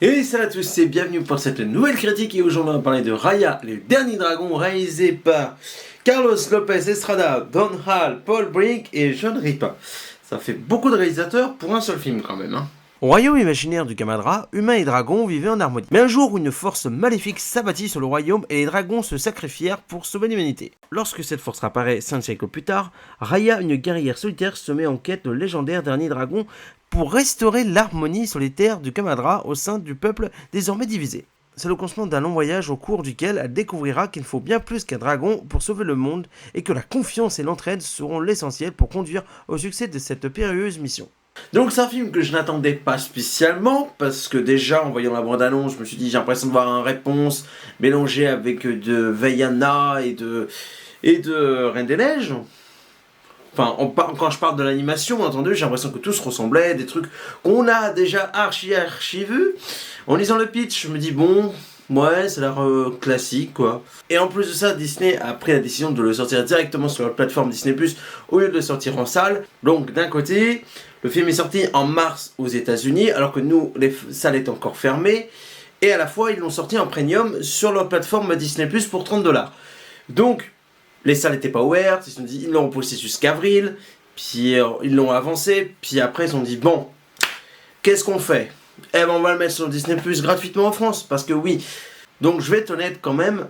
Et salut à tous et bienvenue pour cette nouvelle critique et aujourd'hui on va parler de Raya, les derniers dragons, réalisé par Carlos Lopez Estrada, Don Hall, Paul Brink et John Ripa. Ça fait beaucoup de réalisateurs pour un seul film quand même. Au royaume imaginaire du Kamadra, humains et dragons vivaient en harmonie. Mais un jour, une force maléfique s'abattit sur le royaume et les dragons se sacrifièrent pour sauver l'humanité. Lorsque cette force apparaît 5 siècles plus tard, Raya, une guerrière solitaire, se met en quête de légendaire dernier dragon pour restaurer l'harmonie sur les terres du Kamadra au sein du peuple désormais divisé. C'est le commencement d'un long voyage au cours duquel elle découvrira qu'il faut bien plus qu'un dragon pour sauver le monde et que la confiance et l'entraide seront l'essentiel pour conduire au succès de cette périlleuse mission. Donc c'est un film que je n'attendais pas spécialement, parce que déjà en voyant la bande-annonce, je me suis dit j'ai l'impression de voir un Réponse mélangé avec de Vaiana et de Reine des Neiges. Enfin, quand je parle de l'animation, entendu, j'ai l'impression que tout se ressemblait, des trucs qu'on a déjà archi vus. En lisant le pitch, je me dis bon, ouais, ça a l'air classique quoi. Et en plus de ça, Disney a pris la décision de le sortir directement sur la plateforme Disney+, au lieu de le sortir en salle. Donc d'un côté, le film est sorti en mars aux États-Unis, alors que nous, les salles étaient encore fermées. Et à la fois, ils l'ont sorti en premium sur leur plateforme Disney+, pour 30$. Donc, les salles n'étaient pas ouvertes, ils l'ont repoussé jusqu'avril, puis ils l'ont avancé, puis après ils se sont dit bon, qu'est-ce qu'on fait? Eh ben on va le mettre sur Disney Plus gratuitement en France, parce que oui. Donc je vais être honnête quand même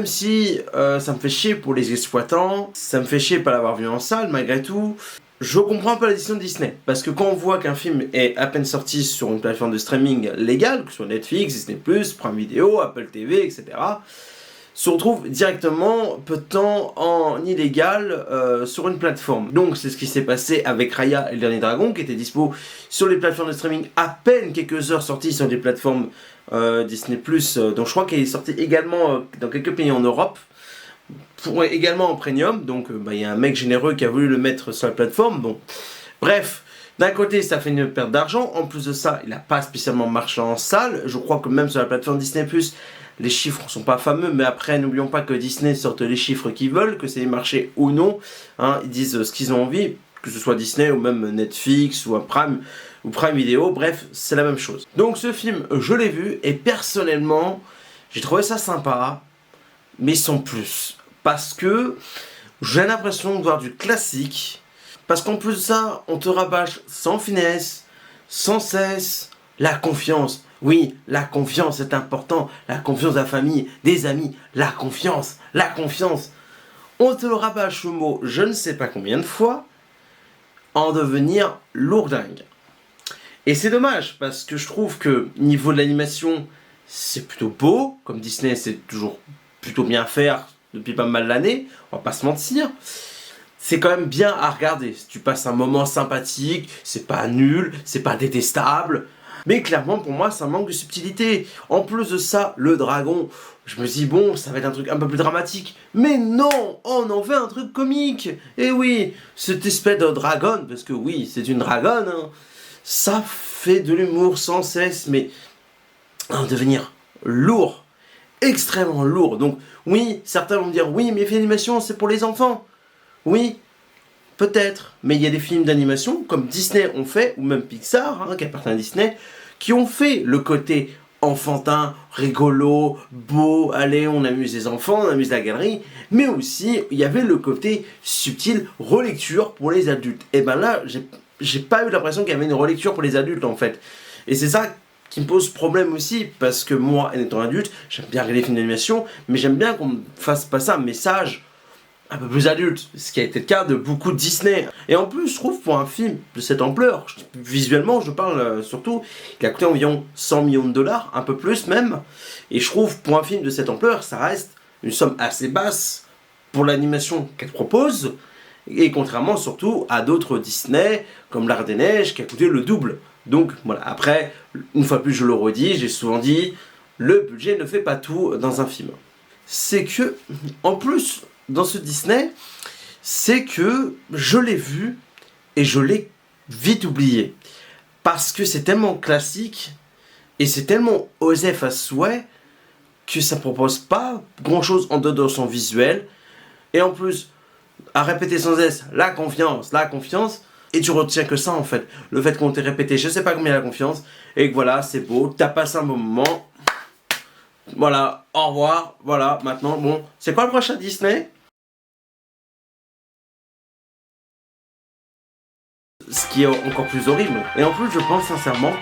si ça me fait chier pour les exploitants, ça me fait chier pas l'avoir vu en salle malgré tout, je comprends un peu la décision de Disney, parce que quand on voit qu'un film est à peine sorti sur une plateforme de streaming légale, que ce soit Netflix, Disney Plus, Prime Video, Apple TV, etc., se retrouve directement peu de temps en illégal sur une plateforme. Donc c'est ce qui s'est passé avec Raya et le dernier dragon, qui était dispo sur les plateformes de streaming à peine quelques heures sorties sur des plateformes Disney+, donc je crois qu'il est sorti également dans quelques pays en Europe, également en premium, donc y a un mec généreux qui a voulu le mettre sur la plateforme, bon. Bref, d'un côté ça fait une perte d'argent, en plus de ça il n'a pas spécialement marché en salle, je crois que même sur la plateforme Disney+, les chiffres ne sont pas fameux, mais après, n'oublions pas que Disney sortent les chiffres qu'ils veulent, que c'est marché ou non. Hein, ils disent ce qu'ils ont envie, que ce soit Disney ou même Netflix ou Prime Video, bref, c'est la même chose. Donc ce film, je l'ai vu, et personnellement, j'ai trouvé ça sympa, mais sans plus. Parce que j'ai l'impression de voir du classique, parce qu'en plus de ça, on te rabâche sans finesse, sans cesse, la confiance. Oui, la confiance est important, la confiance de la famille, des amis, la confiance. On te le rabâche au mot je ne sais pas combien de fois, en devenir lourdingue. Et c'est dommage, parce que je trouve que niveau de l'animation, c'est plutôt beau, comme Disney c'est toujours plutôt bien faire depuis pas mal d'années, on va pas se mentir. C'est quand même bien à regarder, tu passes un moment sympathique, c'est pas nul, c'est pas détestable. Mais clairement, pour moi, ça manque de subtilité. En plus de ça, le dragon, je me dis, bon, ça va être un truc un peu plus dramatique. Mais non, on en fait un truc comique. Et oui, cette espèce de dragonne, parce que oui, c'est une dragonne, hein, ça fait de l'humour sans cesse, mais en devenir lourd, extrêmement lourd. Donc oui, certains vont me dire, oui, mais les films d'animation, c'est pour les enfants. Oui, peut-être, mais il y a des films d'animation comme Disney ont fait, ou même Pixar, qui appartient à Disney, qui ont fait le côté enfantin, rigolo, beau, allez, on amuse les enfants, on amuse la galerie, mais aussi, il y avait le côté subtil, relecture pour les adultes. Et ben là, j'ai pas eu l'impression qu'il y avait une relecture pour les adultes, en fait. Et c'est ça qui me pose problème aussi, parce que moi, étant adulte, j'aime bien regarder les films d'animation, mais j'aime bien qu'on me fasse passer un message un peu plus adulte, ce qui a été le cas de beaucoup de Disney. Et en plus, je trouve pour un film de cette ampleur, visuellement je parle surtout, il a coûté environ 100 millions de dollars, un peu plus même, et je trouve pour un film de cette ampleur, ça reste une somme assez basse pour l'animation qu'elle propose, et contrairement surtout à d'autres Disney, comme l'Art des Neiges, qui a coûté le double. Donc voilà, après, une fois plus je le redis, j'ai souvent dit, le budget ne fait pas tout dans un film. C'est que, en plus, dans ce Disney, c'est que je l'ai vu et je l'ai vite oublié. Parce que c'est tellement classique et c'est tellement osef à souhait que ça propose pas grand chose en dehors de son visuel. Et en plus, à répéter sans cesse la confiance. et tu retiens que ça en fait. Le fait qu'on t'ait répété je sais pas combien la confiance, et que voilà, c'est beau, t'as passé un bon moment. Voilà, au revoir, voilà, maintenant, bon, c'est quoi le prochain Disney? Ce qui est encore plus horrible. Et en plus, je pense sincèrement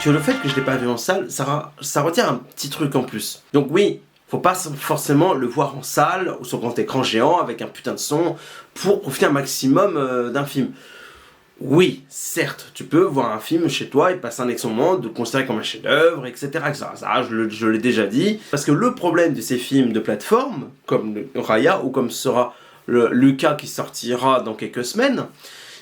que le fait que je l'ai pas vu en salle, ça retient un petit truc en plus. Donc oui, faut pas forcément le voir en salle, ou sur grand écran géant, avec un putain de son, pour profiter un maximum d'un film. Oui, certes, tu peux voir un film chez toi et passer un excellent moment, de le considérer comme un chef-d'œuvre, etc., etc. Ça, je l'ai déjà dit. Parce que le problème de ces films de plateforme, comme Raya ou comme sera le Luca qui sortira dans quelques semaines,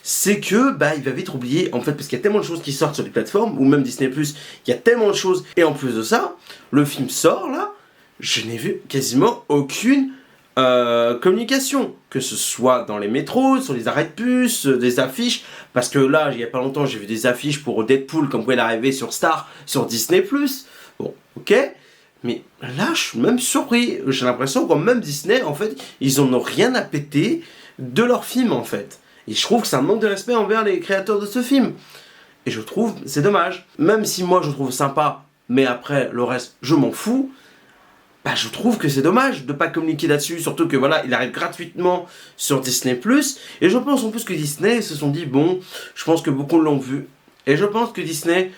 c'est que il va vite oublier, en fait, parce qu'il y a tellement de choses qui sortent sur les plateformes, ou même Disney+, il y a tellement de choses, et en plus de ça, le film sort là, je n'ai vu quasiment aucune communication, que ce soit dans les métros, sur les arrêts de bus, des affiches, parce que là, il y a pas longtemps, j'ai vu des affiches pour Deadpool, comme quoi il arrivait sur Star, sur Disney+. Bon, ok, mais là, je suis même surpris, j'ai l'impression que même Disney, en fait, ils en ont rien à péter de leur film, en fait. Et je trouve que c'est un manque de respect envers les créateurs de ce film. Et je trouve, c'est dommage. Même si moi, je trouve sympa, mais après, le reste, je m'en fous. Je trouve que c'est dommage de pas communiquer là-dessus, surtout que voilà, il arrive gratuitement sur Disney+. Et je pense en plus que Disney se sont dit, bon, je pense que beaucoup l'ont vu. Et je pense que Disney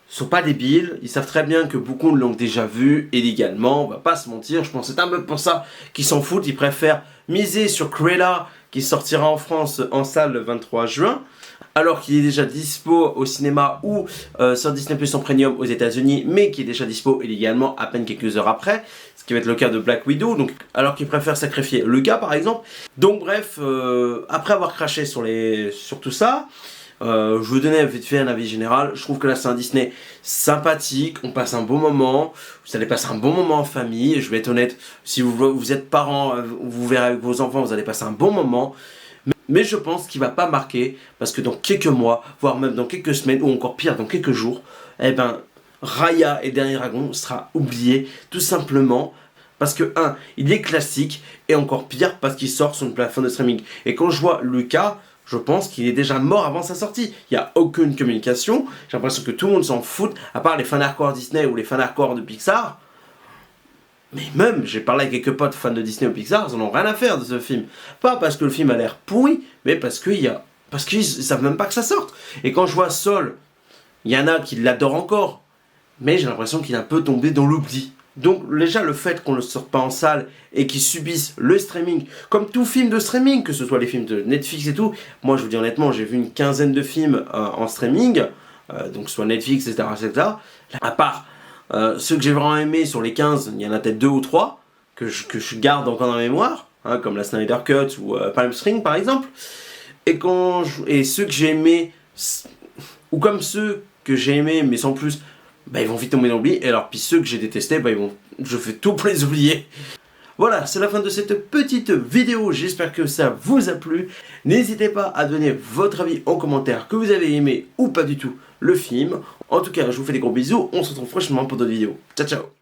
sont pas débiles, ils savent très bien que beaucoup l'ont déjà vu illégalement, on va pas se mentir, je pense que c'est un peu pour ça qu'ils s'en foutent, ils préfèrent miser sur Cruella, qui sortira en France en salle le 23 juin, alors qu'il est déjà dispo au cinéma ou sur Disney Plus en premium aux États-Unis, mais qui est déjà dispo illégalement à peine quelques heures après, ce qui va être le cas de Black Widow, donc, alors qu'ils préfèrent sacrifier Luca par exemple. Donc bref, après avoir craché sur tout ça, je vous donnais vite fait un avis général. Je trouve que là c'est un Disney sympathique, on passe un bon moment, vous allez passer un bon moment en famille, je vais être honnête, si vous êtes parents, vous verrez avec vos enfants, vous allez passer un bon moment. Mais je pense qu'il va pas marquer, parce que dans quelques mois, voire même dans quelques semaines, ou encore pire, dans quelques jours, Raya et Dernier Dragon sera oublié, tout simplement, parce que, il est classique, et encore pire, parce qu'il sort sur une plateforme de streaming. Et quand je vois Lucas, je pense qu'il est déjà mort avant sa sortie. Il n'y a aucune communication, j'ai l'impression que tout le monde s'en fout, à part les fans hardcore Disney ou les fans hardcore de Pixar. Mais même, j'ai parlé avec quelques potes fans de Disney ou Pixar, ils en ont rien à faire de ce film. Pas parce que le film a l'air pourri, mais parce qu'ils savent même pas que ça sorte. Et quand je vois Soul, il y en a qui l'adorent encore, mais j'ai l'impression qu'il est un peu tombé dans l'oubli. Donc déjà le fait qu'on ne le sorte pas en salle et qu'ils subissent le streaming, comme tout film de streaming, que ce soit les films de Netflix et tout, moi je vous dis honnêtement, j'ai vu une quinzaine de films en streaming, donc soit Netflix, etc. etc. À part ceux que j'ai vraiment aimés sur les 15, il y en a peut-être 2 ou 3 que je garde encore dans la mémoire, comme la Snyder Cut ou Palm Spring par exemple. Et ceux que j'ai aimés, ou comme ceux que j'ai aimés mais sans plus, ils vont vite tomber dans l'oubli. Et alors puis ceux que j'ai détestés, je fais tout pour les oublier. Voilà, c'est la fin de cette petite vidéo, j'espère que ça vous a plu. N'hésitez pas à donner votre avis en commentaire, que vous avez aimé ou pas du tout le film. En tout cas, je vous fais des gros bisous, on se retrouve prochainement pour d'autres vidéos. Ciao ciao.